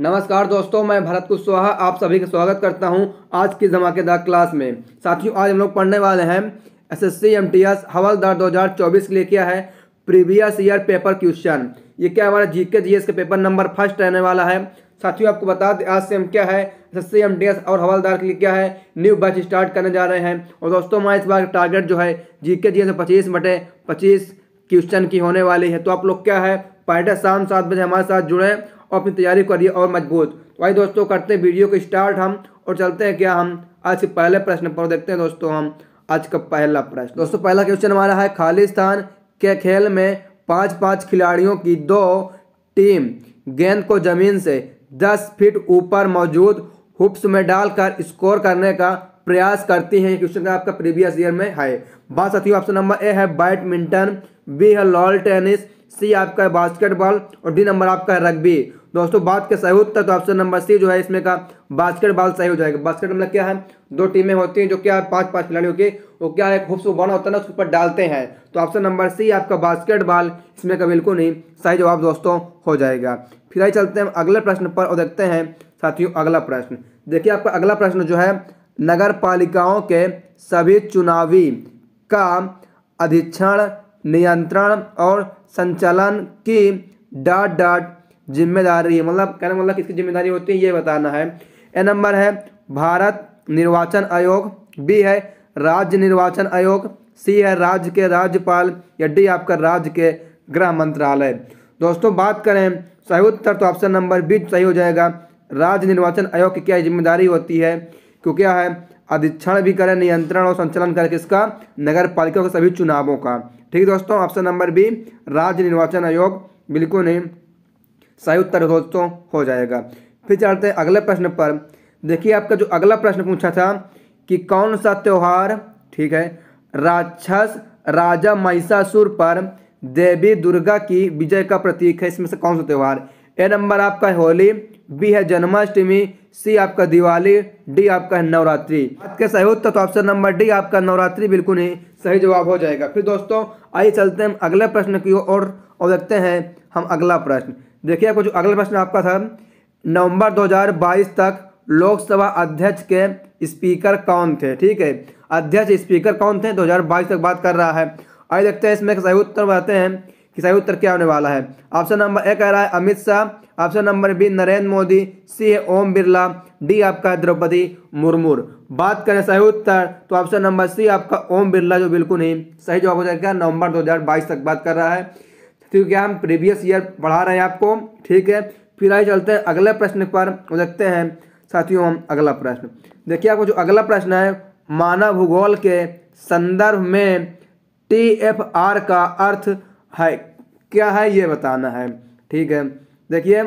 नमस्कार दोस्तों, मैं भरत कुशवाहा आप सभी का स्वागत करता हूं आज की धमाकेदार क्लास में। साथियों, आज हम लोग पढ़ने वाले हैं एसएससी एमटीएस हवलदार 2024 के लिए क्या है प्रीवियस ईयर पेपर क्वेश्चन। ये क्या हमारा जीके जीएस के पेपर नंबर फर्स्ट रहने वाला है। साथियों, आपको बता दें आज से हम क्या है एसएससी एमटीएस और हवलदार के लिए क्या है न्यू बैच स्टार्ट करने जा रहे हैं। और दोस्तों, हमारा इस बार टारगेट जो है जीके जीएस में 25/25 क्वेश्चन की होने वाली है। तो आप लोग क्या है पढ़े शाम 7 बजे हमारे साथ जुड़े और अपनी तैयारी करिए और मजबूत। तो भाई दोस्तों, करते हैं वीडियो को स्टार्ट हम और चलते हैं क्या हम आज के पहले प्रश्न पर देखते हैं। दोस्तों, हम आज का पहला प्रश्न दोस्तों पहला क्वेश्चन हमारा है खालिस्तान के खेल में 5-5 खिलाड़ियों की 2 टीम गेंद को जमीन से 10 फीट ऊपर मौजूद हुप्स में डालकर स्कोर करने का प्रयास करती हैं। क्वेश्चन आपका प्रीवियस ईयर में है। बात साथियों, ऑप्शन नंबर ए है बैडमिंटन, बी है लॉन टेनिस, सी आपका है बास्केटबॉल और डी नंबर आपका है रग्बी। दोस्तों, बात के सही उत्तर तो ऑप्शन नंबर सी जो है इसमें का बास्केटबॉल सही हो जाएगा। बास्केट मतलब क्या है 2 टीमें होती हैं जो क्या 5-5 खिलाड़ियों के वो क्या है हुप्स बना होता है ना उसके ऊपर डालते हैं। तो ऑप्शन नंबर सी आपका बास्केटबॉल इसमें का बिल्कुल नहीं सही जवाब दोस्तों हो जाएगा। फिर आइए चलते हैं अगले प्रश्न पर और देखते हैं साथियों अगला प्रश्न। देखिए, आपका अगला प्रश्न जो है नगर पालिकाओं के सभी चुनावी का अधीक्षण नियंत्रण और संचालन की जिम्मेदारी है। मतलब कहने मतलब किसकी जिम्मेदारी होती है ये बताना है। ए नंबर है भारत निर्वाचन आयोग, बी है राज्य निर्वाचन आयोग, सी है राज्य के राज्यपाल या डी आपका राज्य के गृह मंत्रालय। दोस्तों, बात करें सही उत्तर तो ऑप्शन नंबर बी सही हो जाएगा। राज्य निर्वाचन आयोग की क्या जिम्मेदारी होती है क्यों क्या है अधीक्षण भी करें नियंत्रण और संचालन करें किसका नगर पालिका के सभी चुनावों का। ठीक है दोस्तों, ऑप्शन नंबर बी राज्य निर्वाचन आयोग बिल्कुल नहीं सही उत्तर दोस्तों हो जाएगा। फिर चलते हैं अगले प्रश्न पर। देखिए, आपका जो अगला प्रश्न पूछा था कि कौन सा त्यौहार ठीक है राक्षस राजा महिषासुर पर देवी दुर्गा की विजय का प्रतीक है। इसमें से कौन सा त्यौहार। ए नंबर आपका है होली, बी है जन्माष्टमी, सी आपका दिवाली, डी आपका है नवरात्रि। आपके सही उत्तर तो ऑप्शन नंबर डी आपका नवरात्रि बिल्कुल ही सही जवाब हो जाएगा। फिर दोस्तों आइए चलते हैं अगले प्रश्न की ओर और देखते हैं हम अगला प्रश्न। देखिए, आपको जो अगला प्रश्न आपका था नवंबर 2022 तक लोकसभा अध्यक्ष के स्पीकर कौन थे। ठीक है, अध्यक्ष स्पीकर कौन थे 2022 तक बात कर रहा है। आइए देखते हैं इसमें सही उत्तर बताते हैं कि सही उत्तर क्या होने वाला है। ऑप्शन नंबर ए कह रहा है Amit Shah, option number B Narendra Modi, C है ओम बिरला, डी आपका है द्रौपदी मुर्मू। बात करें सही उत्तर तो ऑप्शन नंबर सी आपका ओम बिरला जो बिल्कुल नहीं सही जवाब हो जाएगा। नवंबर 2022 तक बात कर रहा है क्योंकि हम प्रीवियस ईयर पढ़ा रहे हैं आपको। ठीक है, फिर आइए चलते हैं अगले प्रश्न पर देखते हैं साथियों हम अगला प्रश्न। देखिए, आपको जो अगला प्रश्न है मानव भूगोल के संदर्भ में TFR का अर्थ है क्या है ये बताना है। ठीक है, देखिए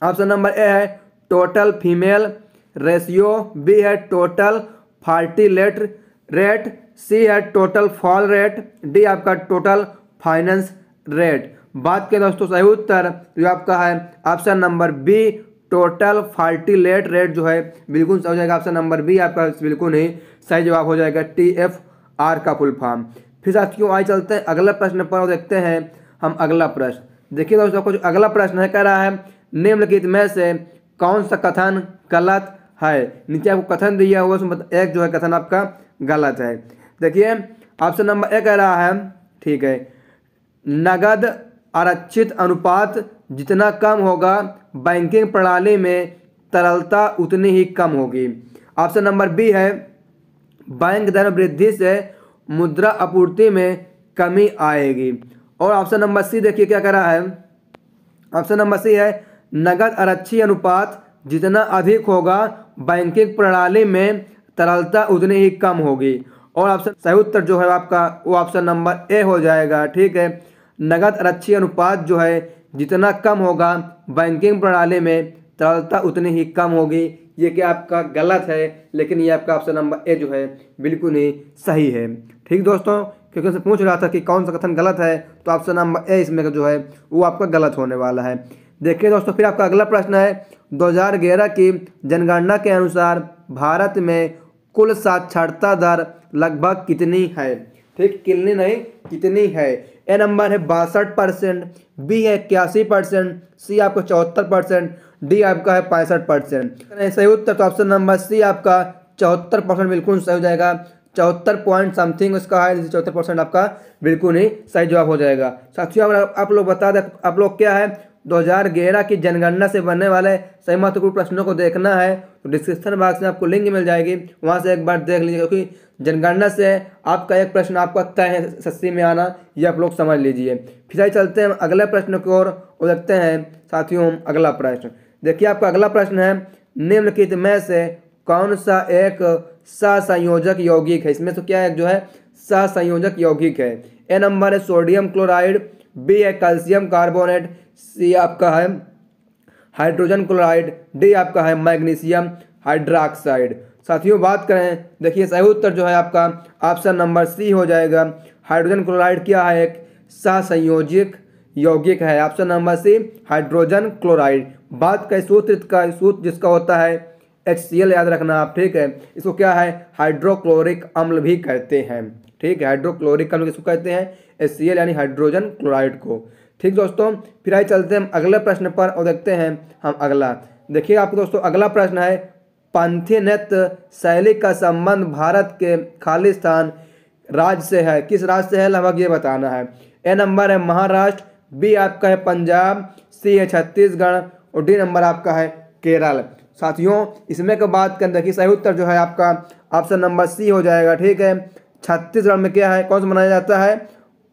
ऑप्शन नंबर ए है टोटल फीमेल रेशियो, बी है टोटल फर्टिलिटी रेट, सी है टोटल फॉल रेट, डी आपका टोटल फाइनेंस रेट। बात करें दोस्तों सही उत्तर जो आपका है option number B total fertility rate जो है बिल्कुल सही हो जाएगा। ऑप्शन नंबर बी आपका बिल्कुल नहीं सही जवाब हो जाएगा TFR का फुल फॉर्म। फिर साथियों आइए चलते हैं अगले प्रश्न पर और देखते हैं हम अगला प्रश्न। देखिए दोस्तों, कुछ अगला प्रश्न है कह रहा है निम्नलिखित में से कौन सा कथन गलत है। नीचे आपको कथन दिया हुआ उसमें एक जो है कथन आपका गलत है। देखिए, ऑप्शन नंबर ए कह रहा है ठीक है नगद आरक्षित अनुपात जितना कम होगा बैंकिंग प्रणाली में तरलता उतनी ही कम होगी। ऑप्शन नंबर बी है बैंक दर वृद्धि से मुद्रा आपूर्ति में कमी आएगी। और ऑप्शन नंबर सी देखिए क्या कह रहा है ऑप्शन नंबर सी है नगद आरक्षी अनुपात जितना अधिक होगा बैंकिंग प्रणाली में तरलता उतनी ही कम होगी। और ऑप्शन सही उत्तर जो है आपका वो ऑप्शन नंबर ए हो जाएगा। ठीक है, नगद आरक्षी अनुपात जो है जितना कम होगा बैंकिंग प्रणाली में तरलता उतनी ही कम होगी। ये क्या आपका गलत है, लेकिन ये आपका ऑप्शन नंबर ए जो है बिल्कुल ही सही है। ठीक दोस्तों, क्योंकि उनसे पूछ रहा था कि कौन सा कथन गलत है तो ऑप्शन नंबर ए इसमें जो है वो आपका गलत होने वाला है। देखिए दोस्तों, फिर आपका अगला प्रश्न है 2011 की जनगणना के अनुसार भारत में कुल साक्षरता दर लगभग कितनी है। ठीक, कितनी नहीं कितनी है। ए नंबर है 62%, बी है 81%, सी आपको 74%, डी आपका है 65%। सही उत्तर तो ऑप्शन नंबर सी आपका 74% बिल्कुल सही हो जाएगा। 74 पॉइंट समथिंग उसका है, 74% आपका बिल्कुल ही सही जवाब हो जाएगा। साथियों आप लोग बता दें, आप लोग क्या है 2011 की जनगणना से बनने वाले सही महत्वपूर्ण प्रश्नों को देखना है तो डिस्क्रिप्शन बॉक्स में आपको लिंक मिल जाएगी, वहां से एक बार देख लीजिए, क्योंकि जनगणना से आपका एक प्रश्न आपका तय है 80 में आना, ये आप लोग समझ लीजिए। फिर आइए चलते हैं अगले प्रश्न की ओर और देखते हैं साथियों अगला प्रश्न। देखिए आपका अगला प्रश्न है, निम्नलिखित में से कौन सा एक सहसंयोजक यौगिक है। इसमें तो क्या है जो है सहसंयोजक यौगिक है। ए नंबर है सोडियम क्लोराइड, बी है कैल्शियम कार्बोनेट, सी आपका है हाइड्रोजन क्लोराइड, डी आपका है मैग्नीशियम हाइड्रोक्साइड। साथियों बात करें, देखिए सही उत्तर जो है आपका ऑप्शन नंबर सी हो जाएगा। हाइड्रोजन क्लोराइड क्या है, एक सहसंयोजक यौगिक है। Option number C hydrogen chloride. बात करें सूत्र जिसका होता है HCl, याद रखना आप, ठीक है। इसको क्या है हाइड्रोक्लोरिक अम्ल भी कहते हैं, ठीक है। हाइड्रोक्लोरिक अम्ल किसको कहते हैं, HCl यानी हाइड्रोजन क्लोराइड को। ठीक दोस्तों, फिर आइए चलते हैं अगले प्रश्न पर और देखते हैं हम अगला। देखिए आपको दोस्तों अगला प्रश्न है, पंथी नृत्य शैली का संबंध भारत के खालिस्तान राज्य से है, किस राज्य से है लगभग ये बताना है। ए नंबर है महाराष्ट्र, बी आपका है पंजाब, सी है छत्तीसगढ़ और डी नंबर आपका है केरल। साथियों इसमें का बात करें, देखिए सही उत्तर जो है आपका ऑप्शन नंबर सी हो जाएगा, ठीक है। छत्तीसगढ़ में क्या है, कौन सा मनाया जाता है,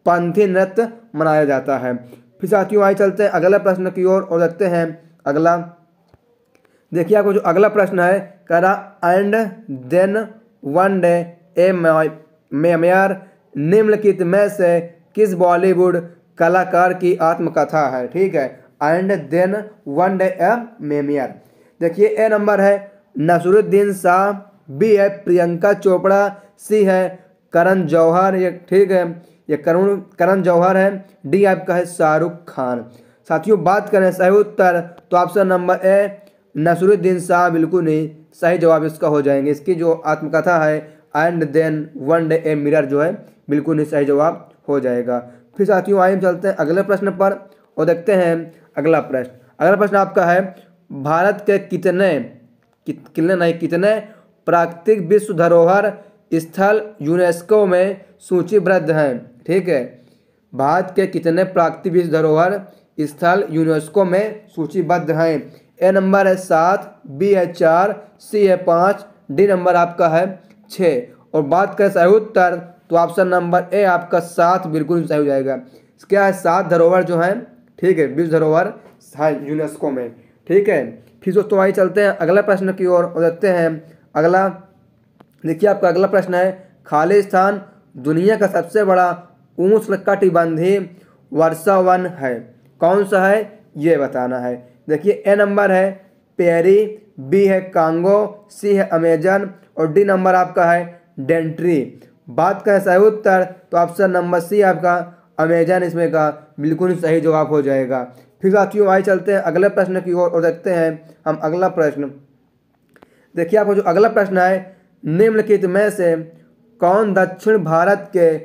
पंथी नृत्य मनाया जाता है। फिर साथियों आइए चलते हैं अगले प्रश्न की ओर और देखते हैं अगला। देखिए आपको जो अगला प्रश्न है, करा and then one day a memoir निम्नलिखित में से किस बॉलीवुड कलाकार की आत्मकथा है, ठीक है। And then one day a memoir. देखिए ए नंबर है नसरुद्दीन शाह, बी है प्रियंका चोपड़ा, सी है करण जौहर, ये ठीक है, ये करण जौहर है, डी आपका है शाहरुख खान। साथियों बात करें सही उत्तर तो option number A Naseeruddin Shah बिल्कुल नहीं सही जवाब इसका हो जाएंगे। इसकी जो आत्मकथा है and then one day a memoir जो है बिल्कुल नहीं सही जवाब हो जाएगा। फिर साथियों आइए चलते हैं अगले प्रश्न पर और देखते हैं अगला प्रश्न। अगला प्रश्न आपका है, भारत के कितने प्राकृतिक विश्व धरोहर स्थल यूनेस्को में सूचीबद्ध हैं, ठीक है। भारत के कितने प्राकृतिक विश्व धरोहर स्थल यूनेस्को में सूचीबद्ध हैं। ए नंबर है 7, बी है 4, सी है 5, डी नंबर आपका है 6। और बात करें सही उत्तर तो ऑप्शन नंबर ए आपका 7 बिल्कुल सही हो जाएगा। क्या है 7 धरोहर जो है, ठीक है, विश्व धरोहर है यूनेस्को में, ठीक है। फिर दोस्तों आइए चलते हैं अगला प्रश्न की ओर और देखते हैं अगला। देखिए आपका अगला प्रश्न है, खालिस्तान दुनिया का सबसे बड़ा उष्णकटिबंधीय वर्षा वन है, कौन सा है ये बताना है। देखिए ए नंबर है पेरी, बी है कांगो, सी है अमेजन और डी नंबर आपका है डेंट्री। बात करें सही उत्तर तो ऑप्शन नंबर सी आपका अमेजन इसमें का बिल्कुल सही जवाब हो जाएगा। फिर साथियों आइए चलते हैं अगले प्रश्न की ओर और देखते हैं हम अगला प्रश्न। देखिए आपको जो अगला प्रश्न है, निम्नलिखित में से कौन दक्षिण भारत के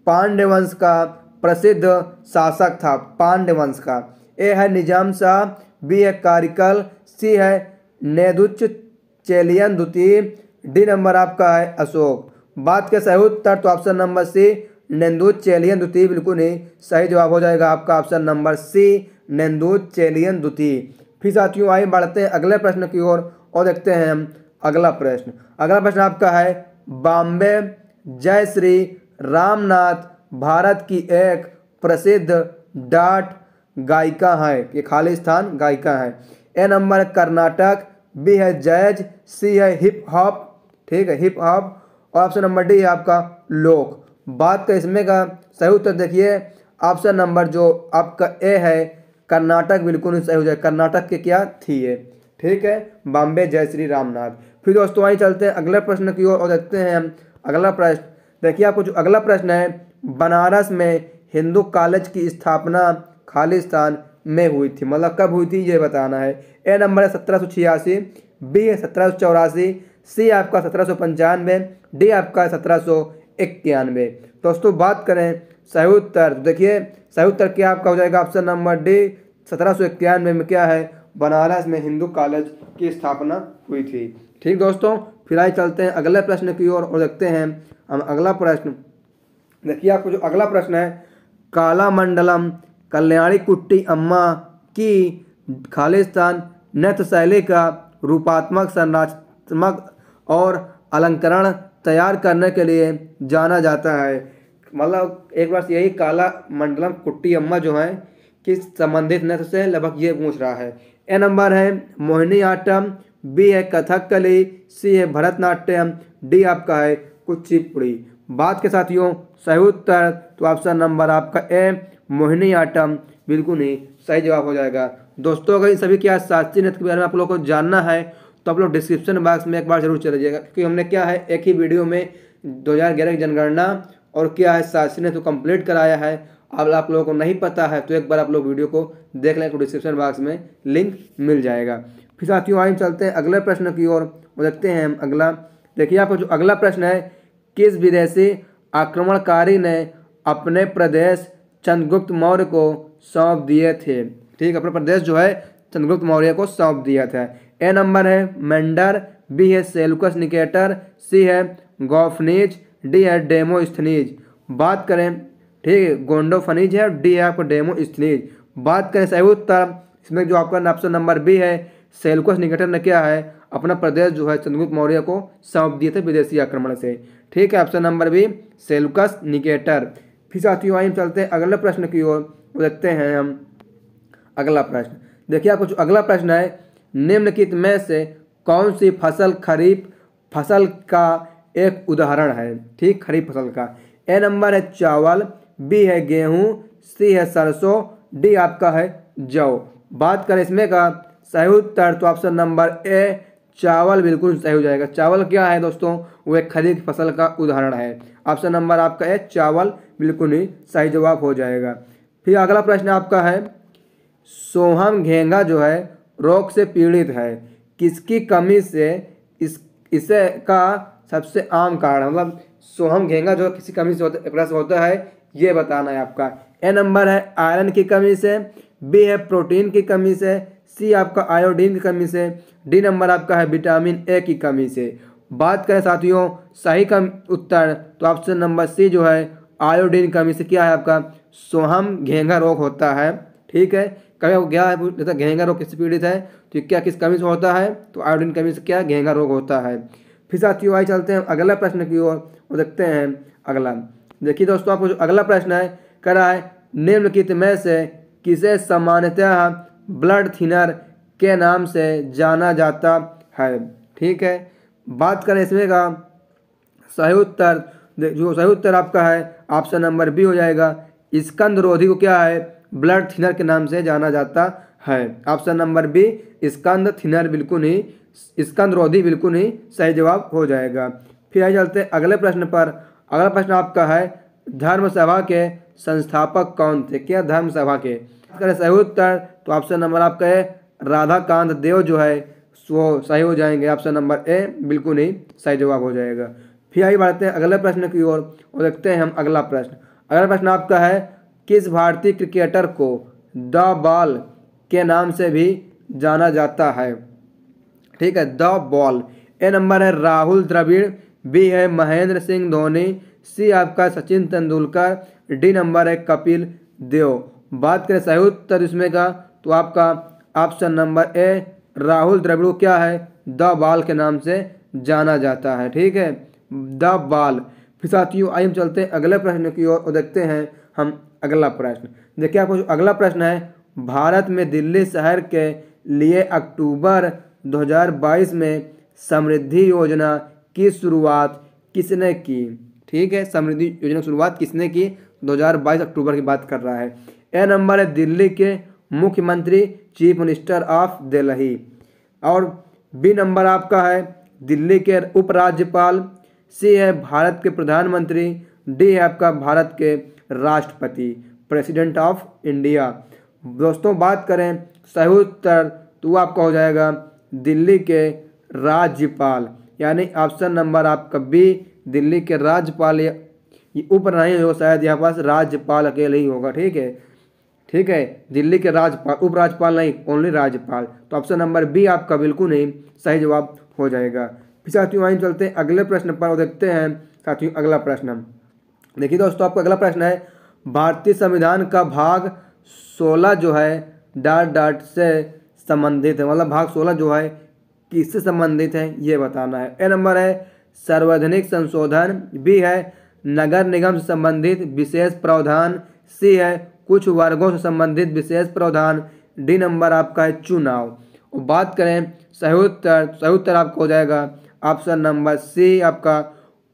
पांड्य वंश का प्रसिद्ध शासक था, पांड्य वंश का। ए है निजाम शाह, बी है कारिकल, सी है नेदुचेलियन द्वितीय, डी नंबर आपका है अशोक। बात के सही उत्तर तो ऑप्शन नंबर सी नेदुचेलियन द्वितीय बिल्कुल नहीं सही जवाब हो जाएगा आपका ऑप्शन नंबर सी नेदुचेलियन द्वितीय। फिर साथियों आइए बढ़ते हैं अगले प्रश्न की ओर और देखते हैं हम अगला प्रश्न। अगला प्रश्न आपका है, बॉम्बे जयश्री रामनाथ भारत की एक प्रसिद्ध डाट गायिका है, ये खालिस्तान गायिका है। ए नंबर कर्नाटक, बी है जैज, सी है हिप हॉप, ठीक है, हिप हॉप और ऑप्शन नंबर डी है आपका लोक। बात का इसमें का सही उत्तर देखिए ऑप्शन नंबर जो आपका ए है कर्नाटक बिल्कुल सही हो जाए। कर्नाटक के क्या थी ये, ठीक है, बॉम्बे जयश्री रामनाथ। फिर दोस्तों आइए चलते हैं अगले प्रश्न की ओर और देखते हैं हम अगला प्रश्न। देखिए आपको जो अगला प्रश्न है, बनारस में हिंदू कॉलेज की स्थापना खालिस्तान में हुई थी, मतलब कब हुई थी ये बताना है। ए नंबर है 1786, बी है 1784, सी आपका 1795, डी आपका 1791। दोस्तों बात करें सही उत्तर, देखिए सही उत्तर क्या आपका हो जाएगा ऑप्शन नंबर डी 1791 में क्या है बनारस में हिंदू कॉलेज की स्थापना हुई थी। ठीक दोस्तों, फिर आइए चलते हैं अगले प्रश्न की ओर और देखते हैं हम अगला प्रश्न। देखिए आपको जो अगला प्रश्न है, कालामंडलम कल्याणी कुट्टी अम्मा की खालिस्तान नृत्य शैली का रूपात्मक, संरचनात्मक और अलंकरण तैयार करने के लिए जाना जाता है। मतलब एक बार यही कालामंडलम कुट्टी अम्मा जो है किस संबंधित नृत्य से लगभग ये पूछ रहा है। ए नंबर है मोहिनीअट्टम, बी है कथकली, सी है भरतनाट्यम, डी आपका है कुचिपुड़ी। बात के साथियों सही उत्तर तो ऑप्शन नंबर आपका ए मोहिनीअट्टम बिल्कुल ही सही जवाब हो जाएगा। दोस्तों अगर इन सभी क्या शास्त्रीय नृत्य के बारे में आप लोगों को जानना है तो आप लोग डिस्क्रिप्शन बॉक्स में एक बार जरूर चले जाइएगा, क्योंकि हमने क्या है एक ही वीडियो में 2011 की जनगणना और क्या है शास्त्रीय नृत्य कंप्लीट कराया है। अब आप लोगों को नहीं पता है तो एक बार आप लोग वीडियो को देख लें तो डिस्क्रिप्शन बॉक्स में लिंक मिल जाएगा। फिर साथियों आइए चलते हैं अगले प्रश्न की ओर और देखते हैं हम अगला। देखिए आपको जो अगला प्रश्न है, किस विदेशी आक्रमणकारी ने अपने प्रदेश चंद्रगुप्त मौर्य को सौंप दिए थे। ठीक, अपना प्रदेश जो है चंद्रगुप्त मौर्य को सौंप दिया था। ए नंबर है मेंडर, बी है सेल्यूकस निकेटर, सी है गौफनीज, डी है डेमोस्थनीज। बात करें ठीक है गोंडोफनीज है, डी है आपको डेमोस्थनीज। बात करें सही उत्तर इसमें जो आपका ऑप्शन नंबर बी है सेल्यूकस निकेटर ने क्या है अपना प्रदेश जो है चंद्रगुप्त मौर्य को सौंप दिए थे विदेशी आक्रमण से। ठीक है, option number B Seleucus Nicator. फिर साथियों आइए चलते हैं अगले प्रश्न की ओर देखते हैं हम अगला प्रश्न। देखिए आपको जो अगला प्रश्न है, निम्नलिखित में से कौन सी फसल खरीफ फसल का एक उदाहरण है। ठीक, खरीफ फसल का। ए नंबर है चावल, बी है गेहूं, सी है सरसों, डी आपका है जौ। बात करें इसमें का सही उत्तर तो ऑप्शन नंबर ए चावल बिल्कुल सही हो जाएगा। चावल क्या है दोस्तों, वो एक खरीफ फसल का उदाहरण है। ऑप्शन नंबर आपका ए चावल बिल्कुल ही सही जवाब हो जाएगा। फिर अगला प्रश्न आपका है, सोहम घेंगा जो है रोग से पीड़ित है, किसकी कमी से इसे का सबसे आम कारण, मतलब सोहम घेंगा जो किसी कमी से होता है ये बताना है आपका। ए नंबर है आयरन की कमी से, बी है प्रोटीन की कमी से, सी आपका आयोडीन की कमी से, डी नंबर आपका है विटामिन ए की कमी से। बात करें साथियों सही का उत्तर तो ऑप्शन नंबर सी जो है आयोडीन की कमी से क्या है आपका सोहम घेंगा रोग होता है। ठीक है, कभी क्या है घेंगा रोग किससे पीड़ित है तो क्या किस कमी से होता है तो आयोडीन कमी से क्या घेंगा रोग होता है। फिर साथियों आइए चलते हैं अगला प्रश्न की ओर और देखते हैं अगला। देखिए दोस्तों आपको जो अगला प्रश्न है कह रहा है, निम्नलिखित में से किसे सामान्यतः ब्लड थिनर के नाम से जाना जाता है। ठीक है, बात करें इसमें का सही उत्तर, जो सही उत्तर आपका है ऑप्शन नंबर बी हो जाएगा। स्कंद रोधी को क्या है ब्लड थिनर के नाम से जाना जाता है। ऑप्शन नंबर बी स्कंद थिनर बिल्कुल ही स्कंद रोधी बिल्कुल ही सही जवाब हो जाएगा। फिर आइए चलते हैं अगले प्रश्न पर। अगला प्रश्न आपका है, धर्म सभा के संस्थापक कौन थे। क्या धर्म सभा के सही उत्तर तो ऑप्शन नंबर आपका है राधाकांत देव जो है वो सही हो जाएंगे। ऑप्शन नंबर ए बिल्कुल ही सही जवाब हो जाएगा। फिर आइए बढ़ते हैं अगले प्रश्न की ओर और देखते हैं हम अगला प्रश्न। अगला प्रश्न आपका है, किस भारतीय क्रिकेटर को द बॉल के नाम से भी जाना जाता है। ठीक है, द बॉल। ए नंबर है राहुल द्रविड़, बी है महेंद्र सिंह धोनी, सी आपका सचिन तेंदुलकर, डी नंबर है कपिल देव। बात करें सही उत्तर इसमें का तो आपका option number A Rahul Dravid को क्या है द बॉल के नाम से जाना जाता है। ठीक है, द बॉल। फिर साथियों आइए हम चलते हैं अगले प्रश्न की ओर और देखते हैं हम अगला प्रश्न। देखिए आपको जो अगला प्रश्न है, भारत में दिल्ली शहर के लिए अक्टूबर 2022 में समृद्धि योजना की शुरुआत किसने की। ठीक है, समृद्धि योजना की शुरुआत किसने की 2022 अक्टूबर की बात कर रहा है। ए नंबर है दिल्ली के मुख्यमंत्री चीफ मिनिस्टर ऑफ दिल्ली, और बी नंबर आपका है दिल्ली के उपराज्यपाल, सी है भारत के प्रधानमंत्री, डी है आपका भारत के राष्ट्रपति प्रेसिडेंट ऑफ इंडिया। दोस्तों बात करें सही उत्तर तो आपका हो जाएगा दिल्ली के राज्यपाल, यानी ऑप्शन नंबर आपका बी दिल्ली के राज्यपाल। ये ऊपर नहीं हो शायद यहाँ पास राज्यपाल अकेले ही होगा। ठीक है, ठीक है, दिल्ली के राज्यपाल, उपराज्यपाल नहीं, ओनली राज्यपाल। तो ऑप्शन नंबर बी आपका बिल्कुल नहीं सही जवाब हो जाएगा। फिर साथियों आइए चलते हैं अगले प्रश्न पर और देखते हैं साथियों अगला प्रश्न। देखिए दोस्तों, आपका अगला प्रश्न है, भारतीय संविधान का भाग 16 जो है डॉट डॉट से संबंधित है, मतलब भाग 16 जो है किससे संबंधित है ये बताना है। ए नंबर है सार्वजनिक संशोधन, बी है नगर निगम से संबंधित विशेष प्रावधान, सी है कुछ वर्गों से संबंधित विशेष प्रावधान, डी नंबर आपका है चुनाव। और बात करें सही उत्तर आपका हो जाएगा ऑप्शन नंबर सी आपका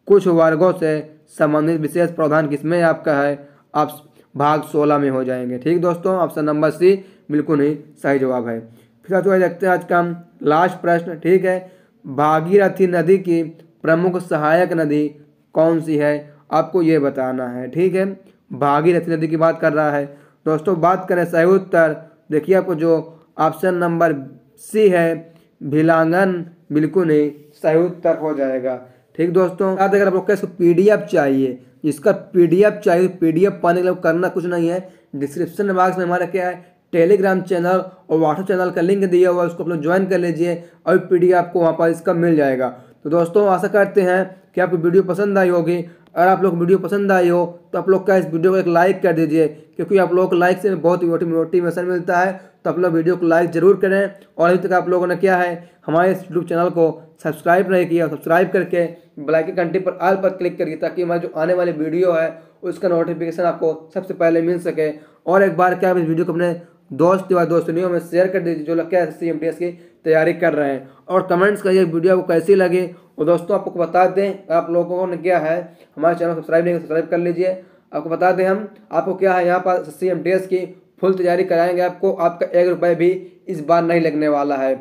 कुछ वर्गों से संबंधित विशेष प्रावधान किसमें आपका है, आप भाग 16 में हो जाएंगे। ठीक दोस्तों, ऑप्शन नंबर सी बिल्कुल ही सही जवाब है। फिर साथियों देखते हैं आज का लास्ट प्रश्न। ठीक है, भागीरथी नदी की प्रमुख सहायक नदी कौन सी है, आपको ये बताना है। ठीक है, भागीरथी नदी की बात कर रहा है दोस्तों। बात करें सही उत्तर, देखिए आपको जो ऑप्शन नंबर सी है भिलांगन बिल्कुल नहीं सही उत्तर हो जाएगा। ठीक दोस्तों, अगर आप लोग को इसको पीडीएफ चाहिए, इसका पीडीएफ चाहिए, पीडीएफ पाने के लिए करना कुछ नहीं है, डिस्क्रिप्शन बॉक्स में हमारा क्या है टेलीग्राम चैनल और व्हाट्सएप चैनल का लिंक दिया हुआ है, उसको आप लोग ज्वाइन कर लीजिए और पीडीएफ आपको वहाँ पर इसका मिल जाएगा। तो दोस्तों आशा करते हैं कि आपको वीडियो पसंद आई होगी। अगर आप लोग वीडियो पसंद आई हो तो आप लोग का इस वीडियो को एक लाइक कर दीजिए, क्योंकि आप लोगों को लाइक से बहुत ही मोटिवेशन मिलता है। तो आप लोग वीडियो को लाइक जरूर करें। और अभी तक आप लोगों ने क्या है हमारे इस यूट्यूब चैनल को सब्सक्राइब नहीं किया, सब्सक्राइब करके बेल आइकन घंटी पर ऑल पर क्लिक करिए, ताकि हमारी जो आने वाली वीडियो है उसका नोटिफिकेशन आपको सबसे पहले मिल सके। और एक बार क्या आप इस वीडियो को अपने दोस्त या दोस्तनियों में शेयर कर दीजिए जो लोग क्या CMTS की तैयारी कर रहे हैं। और कमेंट्स करिए वीडियो आपको कैसी लगी। और दोस्तों आपको बता दें, आप लोगों ने क्या है हमारे चैनल को सब्सक्राइब नहीं सब्सक्राइब कर लीजिए। आपको बता दें हम आपको क्या है यहाँ पर CMTS की फुल तैयारी कराएंगे। आपको आपका 1 रुपये भी इस बार नहीं लगने वाला है।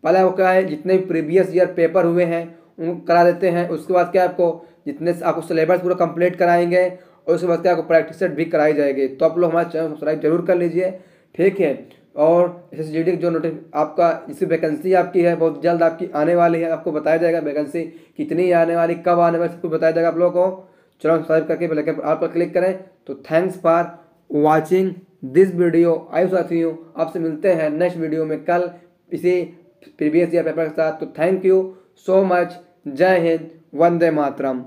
पहले आपको क्या है जितने भी प्रीवियस ईयर पेपर हुए हैं उनको करा देते हैं। उसके बाद क्या आपको जितने आपको सिलेबस पूरा कंप्लीट कराएंगे और उसके बाद क्या आपको प्रैक्टिस सेट भी कराई जाएगी। तो आप लोग हमारे चैनल को सब्सक्राइब जरूर कर लीजिए। ठीक है, और SSGD जो आपका इसकी वैकेंसी आपकी है बहुत जल्द आपकी आने वाली है। आपको बताया जाएगा वैकेंसी कितनी आने वाली, कब आने वाली, सब कुछ बताया जाएगा आप लोगों को। चलो सब्सक्राइब करके बेल आइकन आप पर क्लिक करें। तो thanks for watching this video. आइए साथियों आपसे मिलते हैं नेक्स्ट वीडियो में कल इसी प्रीवियस ईयर पेपर के साथ। तो थैंक यू सो मच। जय हिंद, वंदे मातरम।